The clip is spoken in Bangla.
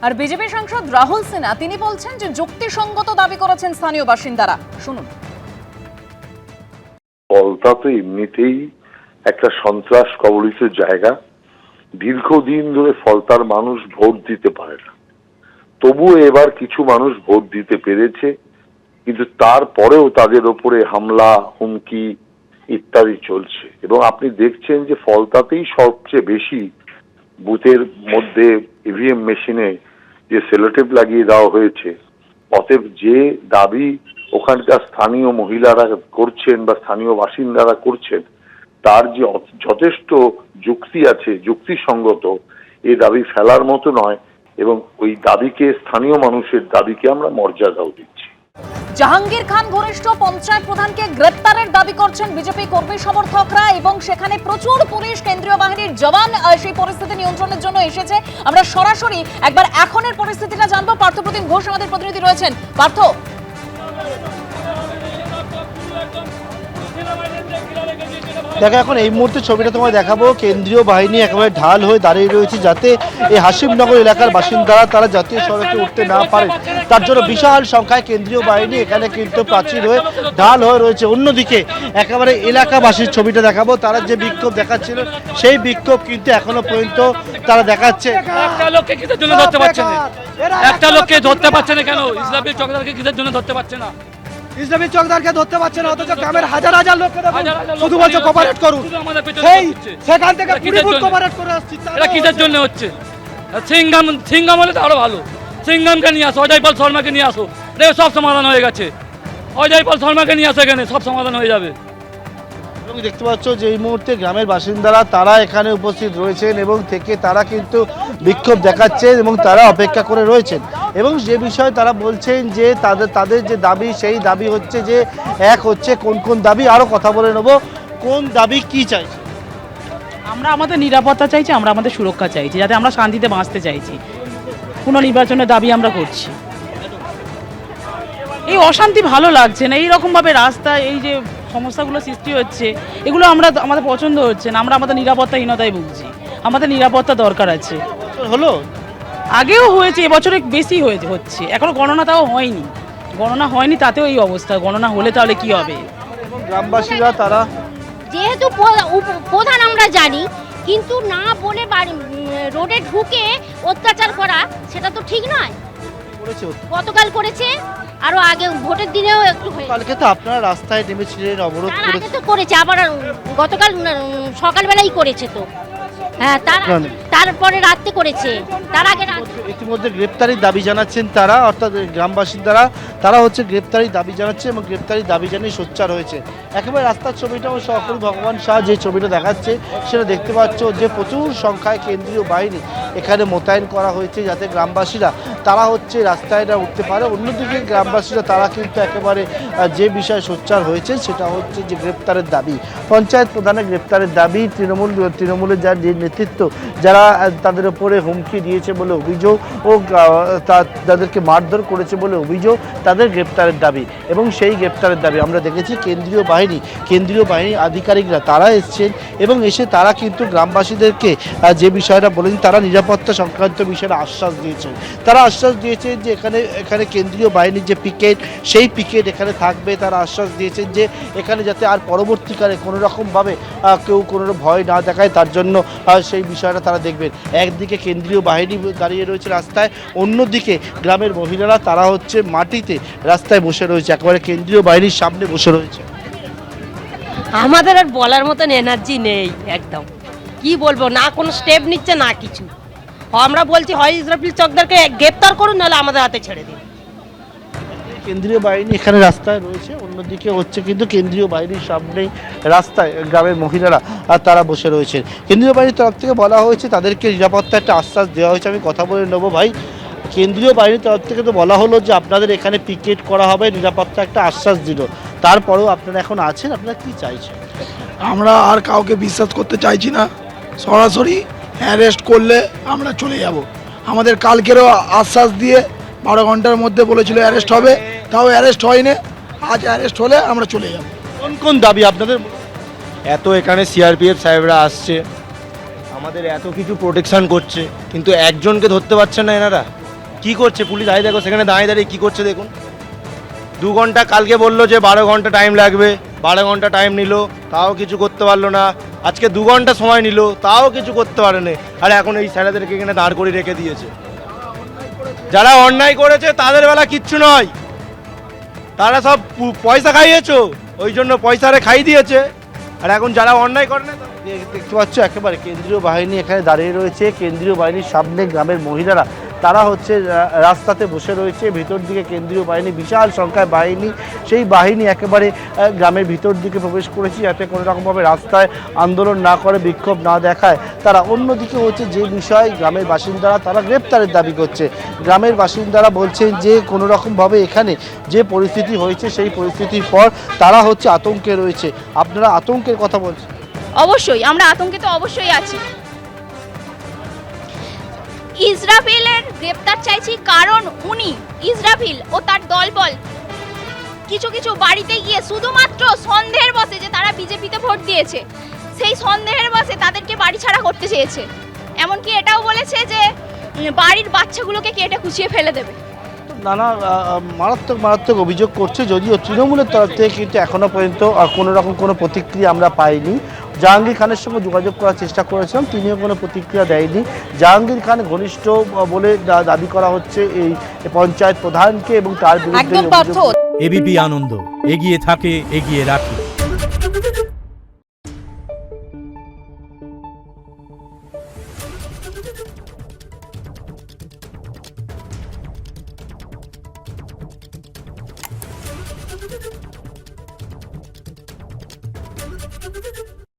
আর বিজেপি সাংসদ রাহুল সিনহা তিনি বলছেন যে যুক্তিসঙ্গত দাবি করেছেন স্থানীয় বাসিন্দারা। শুনুন। ফলতা তো এমনিতেই একটা সন্ত্রাস কবলিত জায়গা। দীর্ঘদিন ধরে ফলতার মানুষ ভোট দিতে পারে না, তবুও এবার কিছু মানুষ ভোট দিতে পেরেছে, কিন্তু তারপরেও তাদের ওপরে হামলা, হুমকি ইত্যাদি চলছে। এবং আপনি দেখছেন যে ফলতাতেই সবচেয়ে বেশি বুথের মধ্যে ইভিএম মেশিনে যে সেলোটেপ লাগিয়ে দেওয়া হয়েছে। অতএব যে দাবি ওখানকার স্থানীয় মহিলারা করছেন বা স্থানীয় বাসিন্দারা করছেন, তার যে যথেষ্ট যুক্তি আছে, যুক্তিসঙ্গত, এই দাবি ফেলার মতো নয়। এবং ওই দাবিকে, স্থানীয় মানুষের দাবিকে আমরা মর্যাদাও দিচ্ছি। জাহাঙ্গীর খান ঘনিষ্ঠ পঞ্চায়েত প্রধানকে গ্রেপ্তারের দাবি করছেন বিজেপি কর্মী সমর্থকরা এবং সেখানে প্রচুর পুলিশ, কেন্দ্রীয় বাহিনীর জওয়ান সেই পরিস্থিতি নিয়ন্ত্রণের জন্য এসেছে। আমরা সরাসরি একবার এখনের পরিস্থিতিটা জানবো। পার্থপ্রতিম ঘোষ আমাদের প্রতিনিধি রয়েছেন। পার্থ, দেখো, এখন এই মুহূর্তে ছবিটা তোমায় দেখাবো। কেন্দ্রীয় বাহিনী একেবারে ঢাল হয়ে দাঁড়িয়ে রয়েছে যাতে এই হাসিমনগর এলাকার বাসিন্দারা তারা জাতীয় সড়কে উঠতে না পারে, তার জন্য বিশাল সংখ্যায় কেন্দ্রীয় বাহিনী এখানে কিন্তু প্রাচীর হয়ে ঢাল হয়ে রয়েছে। অন্যদিকে একেবারে এলাকাবাসীর ছবিটা দেখাবো। তারা যে বিক্ষোভ দেখাচ্ছিল সেই বিক্ষোভ কিন্তু এখনো পর্যন্ত তারা দেখাচ্ছে। একটা লোককে কিসের জন্য ধরতে পারছে না? একটা লোককে ধরতে পারছে না কেন? ইসলামী চকদারকে কিসের জন্য ধরতে পারছে না? ইসলামী চকদারকে ধরতে পারছে না, অথচ গ্রামের হাজার হাজার লোককে শুধু বলছে কোঅপারেট করুন। সেখান থেকে কোঅপারেট করে আসছে। এটা কিসের জন্য হচ্ছে? সিঙ্গাম হলে তো আরো ভালো। সিঙ্গামকে নিয়ে আসো, অজয় পাল শর্মাকে নিয়ে আসো, সব সমাধান হয়ে গেছে। অজয় পাল শর্মাকে নিয়ে আসো, এখানে সব সমাধান হয়ে যাবে। এবং দেখতে পাচ্ছ যে এই মুহূর্তে গ্রামের বাসিন্দারা তারা এখানে উপস্থিত রয়েছেন এবং থেকে তারা কিন্তু বিক্ষোভ দেখাচ্ছেন এবং তারা অপেক্ষা করে রয়েছেন। এবং যে বিষয়ে তারা বলছেন যে তাদের যে দাবি, সেই দাবি হচ্ছে যে এক হচ্ছে কোন কোন দাবি, আরও কথা বলে নেব। কোন দাবি কি চাইছে? আমরা আমাদের নিরাপত্তা চাইছি, আমরা আমাদের সুরক্ষা চাইছি, যাতে আমরা শান্তিতে বাঁচতে চাইছি। পুনর্নির্বাচনের দাবি আমরা করছি। এই অশান্তি ভালো লাগছে না, এইরকমভাবে রাস্তায় এই যে সমস্যাগুলো সৃষ্টি হচ্ছে, এগুলো আমাদের পছন্দ হচ্ছে না। আমরা আমাদের নিরাপত্তাহীনতায় ভুগছি, আমাদের নিরাপত্তা দরকার আছে। হলো আগেও হয়েছে, এবছরে বেশি হচ্ছে। এখনো গণনা তাও হয়নি, গণনা হয়নি তাতেও এই অবস্থা। গণনা হলে তাহলে কি হবে? গ্রামবাসীরা তারা যেহেতু প্রধান আমরা জানি, কিন্তু না বলে রোডে ঢুকে অত্যাচার করা সেটা তো ঠিক নয়। গতকাল করেছে, আরো আগে ভোটের দিনেও একটু কালকে তো আপনারা রাস্তায় নেমেছিলেন, অবরোধ করেছে, আবার গতকাল সকালবেলাই করেছে তো। হ্যাঁ, তারপরে রাতে করেছে, তার আগে ইতিমধ্যে গ্রেপ্তারির দাবি জানাচ্ছেন তারা, অর্থাৎ গ্রামবাসিন্দারা তারা হচ্ছে গ্রেপ্তারির দাবি জানাচ্ছে এবং গ্রেপ্তারির দাবি জানিয়ে সোচ্চার হয়েছে। একেবারে রাস্তার ছবিটা সহকারী ভগবান শাহ যে ছবিটা দেখাচ্ছে সেটা দেখতে পাচ্ছ যে প্রচুর সংখ্যায় কেন্দ্রীয় বাহিনী এখানে মোতায়েন করা হয়েছে যাতে গ্রামবাসীরা তারা হচ্ছে রাস্তায় না উঠতে পারে। অন্যদিকে গ্রামবাসীরা তারা কিন্তু একেবারে যে বিষয়ে সোচ্চার হয়েছে সেটা হচ্ছে যে গ্রেপ্তারের দাবি, পঞ্চায়েত প্রধানের গ্রেপ্তারের দাবি। তৃণমূলের যার নেতৃত্ব, যারা তাদের উপরে হুমকি দিয়েছে বলে অভিযোগ ও তাদেরকে মারধর করেছে বলে অভিযোগ, তাদের গ্রেপ্তারের দাবি। এবং সেই গ্রেপ্তারের দাবি আমরা দেখেছি কেন্দ্রীয় বাহিনী আধিকারিকরা তারা এসছেন এবং এসে তারা কিন্তু গ্রামবাসীদেরকে যে বিষয়টা বলেছেন, তারা নিরাপত্তা সংক্রান্ত বিষয়ে আশ্বাস দিয়েছেন। তারা আশ্বাস দিয়েছেন যে এখানে কেন্দ্রীয় বাহিনীর যে পিকেট, সেই পিকেট এখানে থাকবে। তারা আশ্বাস দিয়েছেন যে এখানে যাতে আর পরবর্তীকালে কোনো রকমভাবে কেউ কোনো ভয় না দেখায়, তার জন্য সেই বিষয়টা তারা দেখবেন। একদিকে কেন্দ্রীয় বাহিনী দাঁড়িয়ে রয়েছে রাস্তায়, অন্যদিকে গ্রামের মহিলারা তারা হচ্ছে মাটিতে রাস্তায় বসে রয়েছে, একেবারে কেন্দ্রীয় বাহিনীর সামনে বসে রয়েছে। আমাদের আর বলার মতন এনার্জি নেই একদম। কি বলবো, না কোনো স্টেপ নিচ্ছে না কিছু। আমরা বলছি হয় ইসরাফিল চকদারকে গ্রেপ্তার করুন, নাহলে আমাদের হাতে ছেড়ে দিন। কেন্দ্রীয় বাহিনী এখানে রাস্তায় রয়েছে, অন্যদিকে হচ্ছে কিন্তু কেন্দ্রীয় বাহিনীর সামনেই রাস্তায় গ্রামের মহিলারা তারা বসে রয়েছেন। কেন্দ্রীয় বাহিনীর তরফ থেকে বলা হয়েছে তাদেরকে নিরাপত্তা একটা আশ্বাস দেওয়া হয়েছে। আমি কথা বলে নেবো ভাই, কেন্দ্রীয় বাহিনীর তরফ থেকে তো বলা হলো যে আপনাদের এখানে পিকেট করা হবে, নিরাপত্তা একটা আশ্বাস দিল, তারপরেও আপনারা এখন আছেন, আপনারা কি চাইছেন? আমরা আর কাউকে বিশ্বাস করতে চাইছি না। সরাসরি অ্যারেস্ট করলে আমরা চলে যাব। আমাদের কালকেরও আশ্বাস দিয়ে 12 ঘন্টার মধ্যে বলেছিল অ্যারেস্ট হবে, তাও অ্যারেস্ট হয়নি। আজ অ্যারেস্ট হলে আমরা চলে যাব। কোন কোন দাবি আপনাদের? এত এখানে সিআরপিএফ সাহেবরা আসছে, আমাদের এত কিছু প্রোটেকশন করছে, কিন্তু একজনকে ধরতে পারছে না এনারা। কি করছে পুলিশ? আই দেখো সেখানে দাঁড়িয়ে দাঁড়িয়ে কি করছে দেখুন। 2 ঘন্টা কালকে বললো যে 12 ঘন্টা টাইম লাগবে, 12 ঘন্টা টাইম নিল, তাও কিছু করতে পারলো না। আজকে 2 ঘন্টা সময় নিল, তাও কিছু করতে পারেনি। আর এখন এই স্যারেদেরকে এখানে দাঁড় করে রেখে দিয়েছে। যারা অন্যায় করেছে তাদের বেলা কিচ্ছু নয়, তারা সব পয়সা খাইয়েছো, ওই জন্য পয়সারে খাই দিয়েছে। আর এখন যারা অন্যায় করে না, দেখতে পাচ্ছ একেবারে কেন্দ্রীয় বাহিনী এখানে দাঁড়িয়ে রয়েছে। কেন্দ্রীয় বাহিনীর সামনে গ্রামের মহিলারা তারা হচ্ছে রাস্তাতে বসে রয়েছে। ভিতর দিকে কেন্দ্রীয় বাহিনী, বিশাল সংখ্যায় বাহিনী, সেই বাহিনী একেবারে গ্রামের ভিতর দিকে প্রবেশ করেছে যাতে কোনো রকমভাবে রাস্তায় আন্দোলন না করে, বিক্ষোভ না দেখায় তারা। অন্যদিকে হচ্ছে যে বিষয়, গ্রামের বাসিন্দারা তারা গ্রেপ্তারের দাবি করছে। গ্রামের বাসিন্দারা বলছেন যে কোনো রকমভাবে এখানে যে পরিস্থিতি হয়েছে সেই পরিস্থিতির পর তারা হচ্ছে আতঙ্কে রয়েছে। আপনারা আতঙ্কের কথা বলছেন? অবশ্যই আমরা আতঙ্কে তো অবশ্যই আছি। ইসরাফিলের গ্রেপ্তার চাইছি, কারণ উনি ইসরাফিল ও তার দলবল কিছু কিছু বাড়িতে গিয়ে শুধুমাত্র সন্দেহের বশে যে তারা বিজেপিতে ভোট দিয়েছে, সেই সন্দেহের বশে তাদেরকে বাড়ি ছাড়া করতে চেয়েছে। এমনকি এটাও বলেছে যে বাড়ির বাচ্চাগুলোকে কেটে কুচিয়ে ফেলে দেবে। নানা মারাত্মক মারাত্মক অভিযোগ করছে, যদিও তৃণমূলের তরফ থেকে কিন্তু এখনো পর্যন্ত কোনো রকম কোনো প্রতিক্রিয়া আমরা পাইনি। জাহাঙ্গীর খানের সঙ্গে যোগাযোগ করার চেষ্টা করেছিলাম, তিনিও কোনো প্রতিক্রিয়া দেয়নি। জাহাঙ্গীর খান ঘনিষ্ঠ বলে দাবি করা হচ্ছে এই পঞ্চায়েত প্রধানকে এবং তার বিরুদ্ধে। এবিপি আনন্দ, এগিয়ে থাকে, এগিয়ে রাখে।